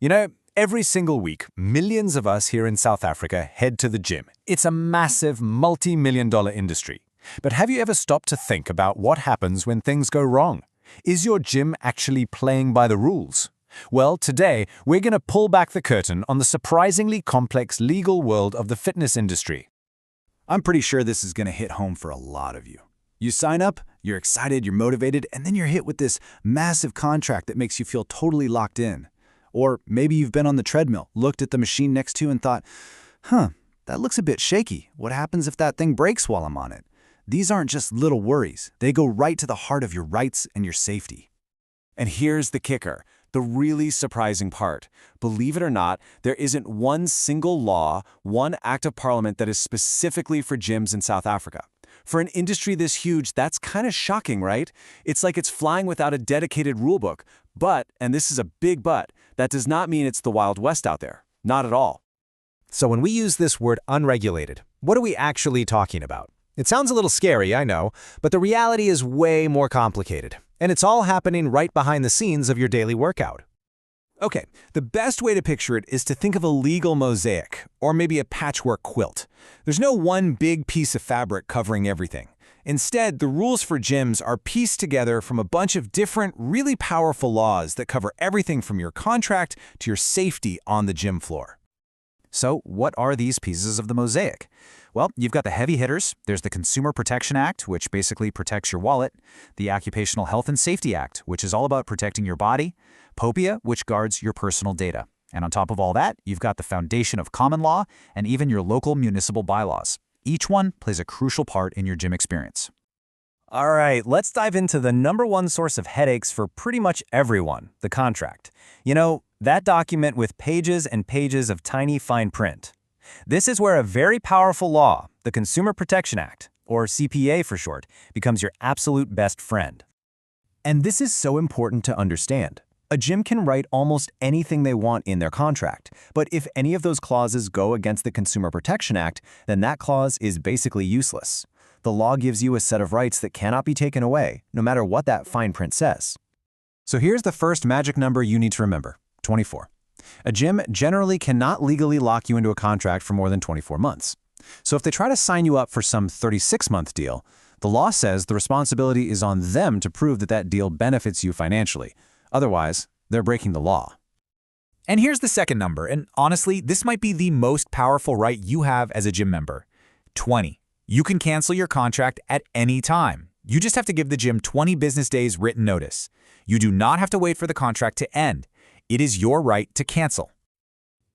You know, every single week, millions of us here in South Africa head to the gym. It's a massive, multi-million-dollar industry. But have you ever stopped to think about what happens when things go wrong? Is your gym actually playing by the rules? Well, today, we're going to pull back the curtain on the surprisingly complex legal world of the fitness industry. I'm pretty sure this is going to hit home for a lot of you. You sign up, you're excited, you're motivated, and then you're hit with this massive contract that makes you feel totally locked in. Or maybe you've been on the treadmill, looked at the machine next to you and thought, that looks a bit shaky. What happens if that thing breaks while I'm on it? These aren't just little worries. They go right to the heart of your rights and your safety. And here's the kicker, the really surprising part. Believe it or not, there isn't one single law, one act of parliament that is specifically for gyms in South Africa. For an industry this huge, that's kind of shocking, right? It's like it's flying without a dedicated rulebook. But, and this is a big but, that does not mean it's the Wild West out there. Not at all. So when we use this word unregulated, what are we actually talking about? It sounds a little scary, I know, but the reality is way more complicated. And it's all happening right behind the scenes of your daily workout. Okay, the best way to picture it is to think of a legal mosaic, or maybe a patchwork quilt. There's no one big piece of fabric covering everything. Instead, the rules for gyms are pieced together from a bunch of different, really powerful laws that cover everything from your contract to your safety on the gym floor. So, what are these pieces of the mosaic? Well, you've got the heavy hitters. There's the Consumer Protection Act, which basically protects your wallet, the Occupational Health and Safety Act, which is all about protecting your body, POPIA, which guards your personal data. And on top of all that, you've got the foundation of common law and even your local municipal bylaws. Each one plays a crucial part in your gym experience. All right, let's dive into the number one source of headaches for pretty much everyone, the contract. You know, that document with pages and pages of tiny fine print. This is where a very powerful law, the Consumer Protection Act, or CPA for short, becomes your absolute best friend. And this is so important to understand. A gym can write almost anything they want in their contract, but if any of those clauses go against the Consumer Protection Act, then that clause is basically useless. The law gives you a set of rights that cannot be taken away, no matter what that fine print says. So here's the first magic number you need to remember, 24. A gym generally cannot legally lock you into a contract for more than 24 months. So if they try to sign you up for some 36-month deal, the law says the responsibility is on them to prove that that deal benefits you financially. Otherwise, they're breaking the law. And here's the second number, and honestly, this might be the most powerful right you have as a gym member. 20. You can cancel your contract at any time. You just have to give the gym 20 business days written notice. You do not have to wait for the contract to end. It is your right to cancel.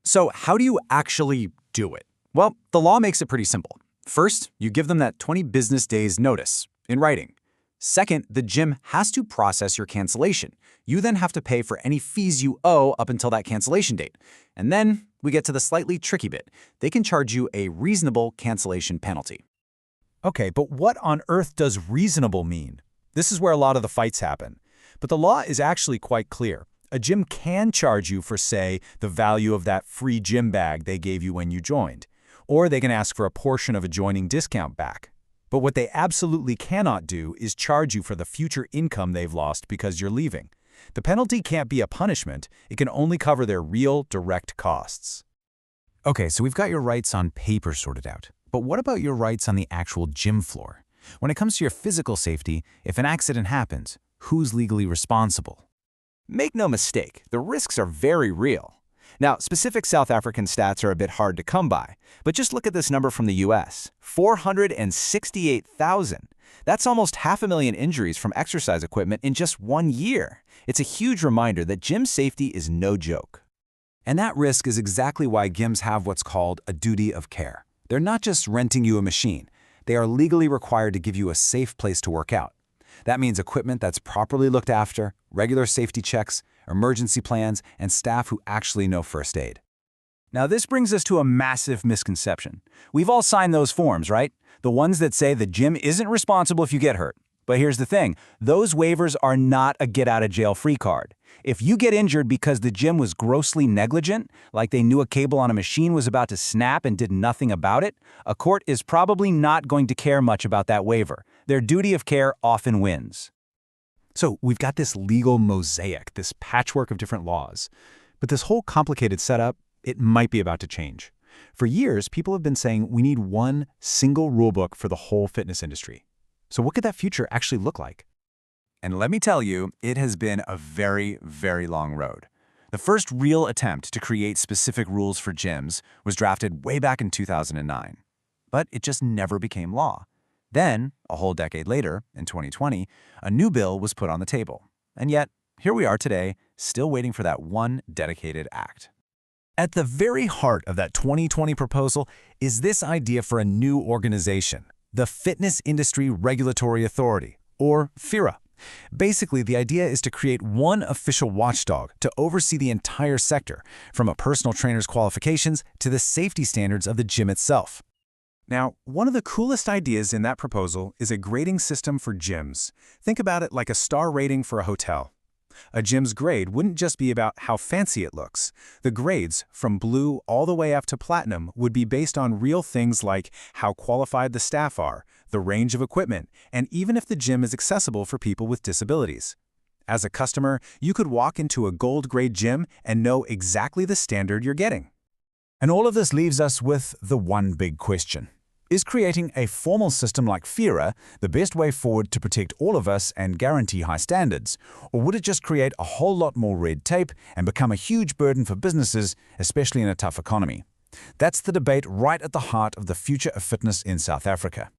So how do you actually do it? Well, the law makes it pretty simple. First, you give them that 20 business days notice in writing. Second, the gym has to process your cancellation. You then have to pay for any fees you owe up until that cancellation date. And then we get to the slightly tricky bit. They can charge you a reasonable cancellation penalty. Okay, but what on earth does reasonable mean? This is where a lot of the fights happen. But the law is actually quite clear. A gym can charge you for, say, the value of that free gym bag they gave you when you joined. Or they can ask for a portion of a joining discount back. But what they absolutely cannot do is charge you for the future income they've lost because you're leaving. The penalty can't be a punishment. It can only cover their real, direct costs. Okay, so we've got your rights on paper sorted out. But what about your rights on the actual gym floor? When it comes to your physical safety, if an accident happens, who's legally responsible? Make no mistake, the risks are very real. Now, specific South African stats are a bit hard to come by, but just look at this number from the US, 468,000. That's almost 500,000 injuries from exercise equipment in just 1 year. It's a huge reminder that gym safety is no joke. And that risk is exactly why gyms have what's called a duty of care. They're not just renting you a machine. They are legally required to give you a safe place to work out. That means equipment that's properly looked after, regular safety checks, emergency plans, and staff who actually know first aid. Now this brings us to a massive misconception. We've all signed those forms, right? The ones that say the gym isn't responsible if you get hurt. But here's the thing, those waivers are not a get-out-of-jail-free card. If you get injured because the gym was grossly negligent, like they knew a cable on a machine was about to snap and did nothing about it, a court is probably not going to care much about that waiver. Their duty of care often wins. So we've got this legal mosaic, this patchwork of different laws. But this whole complicated setup, it might be about to change. For years, people have been saying we need one single rulebook for the whole fitness industry. So what could that future actually look like? And let me tell you, it has been a very, very long road. The first real attempt to create specific rules for gyms was drafted way back in 2009. But it just never became law. Then, a whole decade later, in 2020, a new bill was put on the table. And yet, here we are today, still waiting for that one dedicated act. At the very heart of that 2020 proposal is this idea for a new organization, the Fitness Industry Regulatory Authority, or FIRA. Basically, the idea is to create one official watchdog to oversee the entire sector, from a personal trainer's qualifications to the safety standards of the gym itself. Now, one of the coolest ideas in that proposal is a grading system for gyms. Think about it like a star rating for a hotel. A gym's grade wouldn't just be about how fancy it looks. The grades, from blue all the way up to platinum, would be based on real things like how qualified the staff are, the range of equipment, and even if the gym is accessible for people with disabilities. As a customer, you could walk into a gold-grade gym and know exactly the standard you're getting. And all of this leaves us with the one big question. Is creating a formal system like FIRA the best way forward to protect all of us and guarantee high standards? Or would it just create a whole lot more red tape and become a huge burden for businesses, especially in a tough economy? That's the debate right at the heart of the future of fitness in South Africa.